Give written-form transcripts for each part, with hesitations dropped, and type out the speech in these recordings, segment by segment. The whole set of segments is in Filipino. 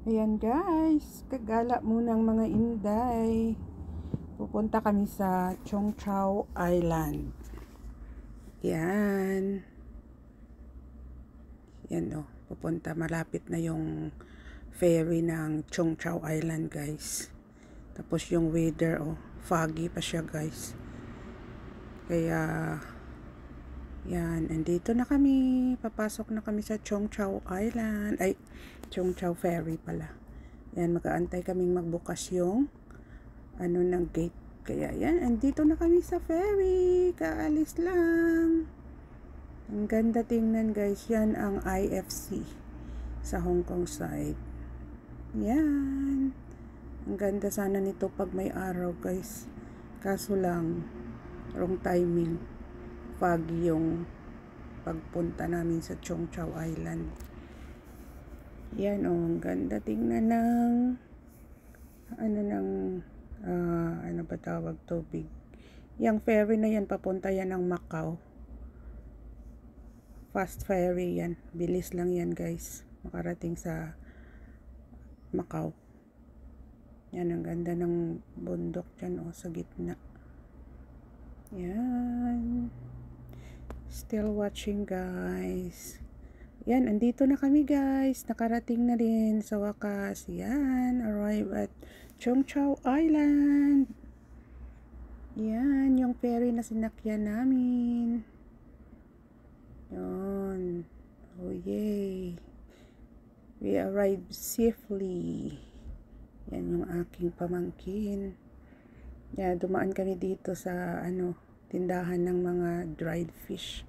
Ayan guys, kagala munang mga inday. Pupunta kami sa Cheung Chau Island. Yan. Yan o, pupunta. Malapit na yung ferry ng Cheung Chau Island guys. Tapos yung weather foggy pa siya guys. Kaya, yan, andito na kami. Papasok na kami sa Cheung Chau Island. Ay, Cheung Chau Ferry pala. Yan, mag-aantay kaming magbukas yung ng gate. Kaya yan, andito na kami sa ferry. Kaalis lang. Ang ganda tingnan guys. Yan ang IFC sa Hong Kong side. Yan. Ang ganda sana nito pag may araw guys. Kaso lang, wrong timing. Foggy yung pagpunta namin sa Cheung Chau Island. Yan ang ganda tingnan ng ano ba tawag, tubig. Yung ferry na yan, papunta yan ng Macau. Fast ferry yan. Bilis lang yan guys. Makarating sa Macau. Yan, ang ganda ng bundok dyan sa gitna. Yan. Still watching guys. Yan, andito na kami guys. Nakarating na rin sa wakas. Yan, arrive at Cheung Chau Island. Yan, yung ferry na sinakyan namin. Yan. Oh yay. We arrived safely. Yan yung aking pamangkin. Yan, dumaan kami dito sa tindahan ng mga dried fish.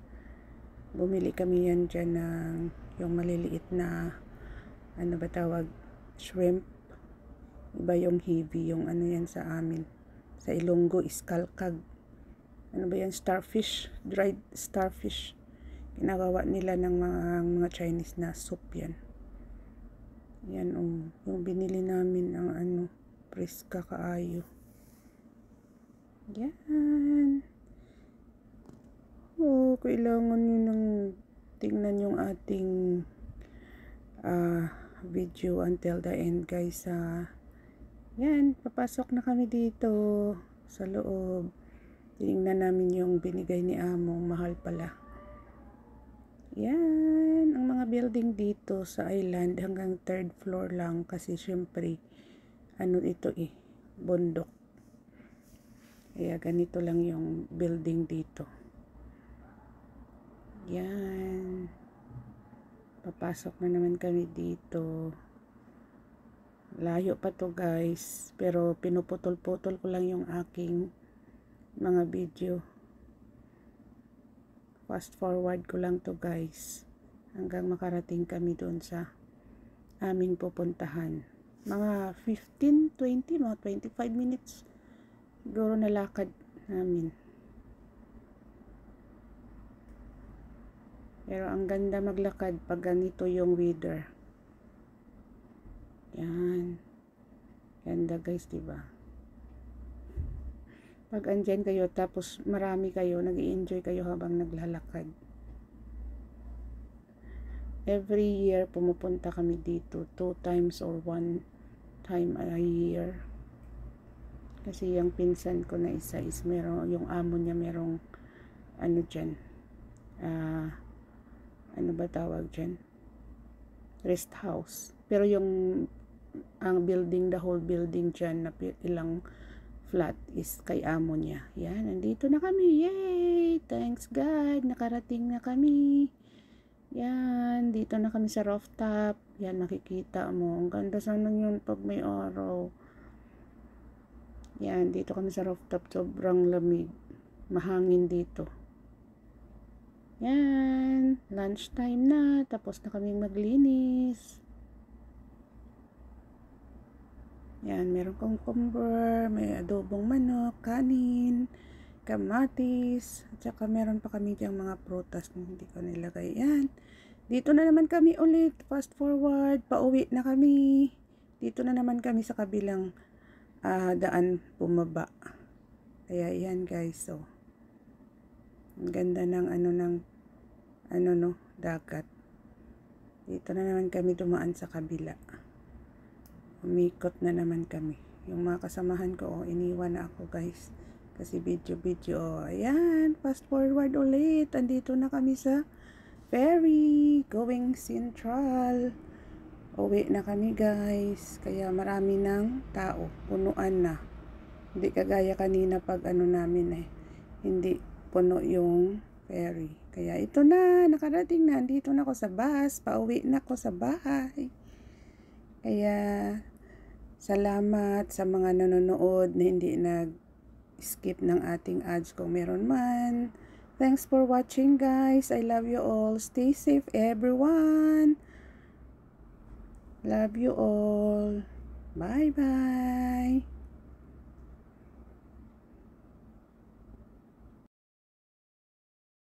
Bumili kami yan dyan ng yung maliliit na ba tawag, shrimp. Iba yung heavy, yung yan sa amin. Sa Ilonggo is kalkag. Ano ba yan? Starfish. Dried starfish. Ginagawa nila ng mga Chinese na soup yan. Yan yung binili namin ang preska kaayo. Yan. Kailangan nyo nang tingnan yung ating video until the end guys. Yan, papasok na kami dito sa loob. Tingnan namin yung binigay ni Among, mahal pala. Yan, ang mga building dito sa island hanggang 3rd floor lang kasi syempre ito bundok. Kaya ganito lang yung building dito. Yan. Papasok na naman kami dito. Layo pa to guys. Pero pinuputol-putol ko lang yung aking mga video. Fast forward ko lang to guys. Hanggang makarating kami doon sa aming pupuntahan. Mga 15, 20, mga 25 minutes. Siguro na lakad namin. Pero ang ganda maglakad pag ganito yung weather. Yan. Ganda guys, diba? Pag andyan kayo, tapos marami kayo, nag-i-enjoy kayo habang naglalakad. Every year, pumupunta kami dito. 2 times or 1 time a year. Kasi yung pinsan ko na isa is yung amo niya merong dyan. Ano ba tawag dyan? Rest house. Pero ang building, the whole building dyan na ilang flat is kay amo niya. Yan, nandito na kami. Yay! Thanks God. Nakarating na kami. Yan, dito na kami sa rooftop. Yan, nakikita mo. Ang ganda sana yun pag may araw. Yan, dito kami sa rooftop. Sobrang lamig. Mahangin dito. Yan, lunchtime na. Tapos na kaming maglinis. Yan, meron cucumber, may adobong manok, kanin, kamatis, at saka meron pa kami diyang mga prutas na hindi ko nilagay. Yan, dito na naman kami ulit, fast forward, pauwi na kami. Dito na naman kami sa kabilang daan bumaba. Kaya yan guys, so ang ganda ng dagat. Dito na naman kami dumaan sa kabila. umikot na naman kami. Yung mga kasamahan ko, iniwan na ako guys. Kasi video. Ayan, fast forward ulit. Andito na kami sa ferry, going Central. Uwi na kami guys. Kaya marami ng tao. Punuan na. Hindi kagaya kanina pag namin hindi puno yung ferry. Kaya ito na, nakarating na. Andito na ako sa bus. Pauwi na ako sa bahay. Kaya salamat sa mga nanonood na hindi nag-skip ng ating ads kung meron man. Thanks for watching guys. I love you all. Stay safe everyone. Love you all. Bye bye.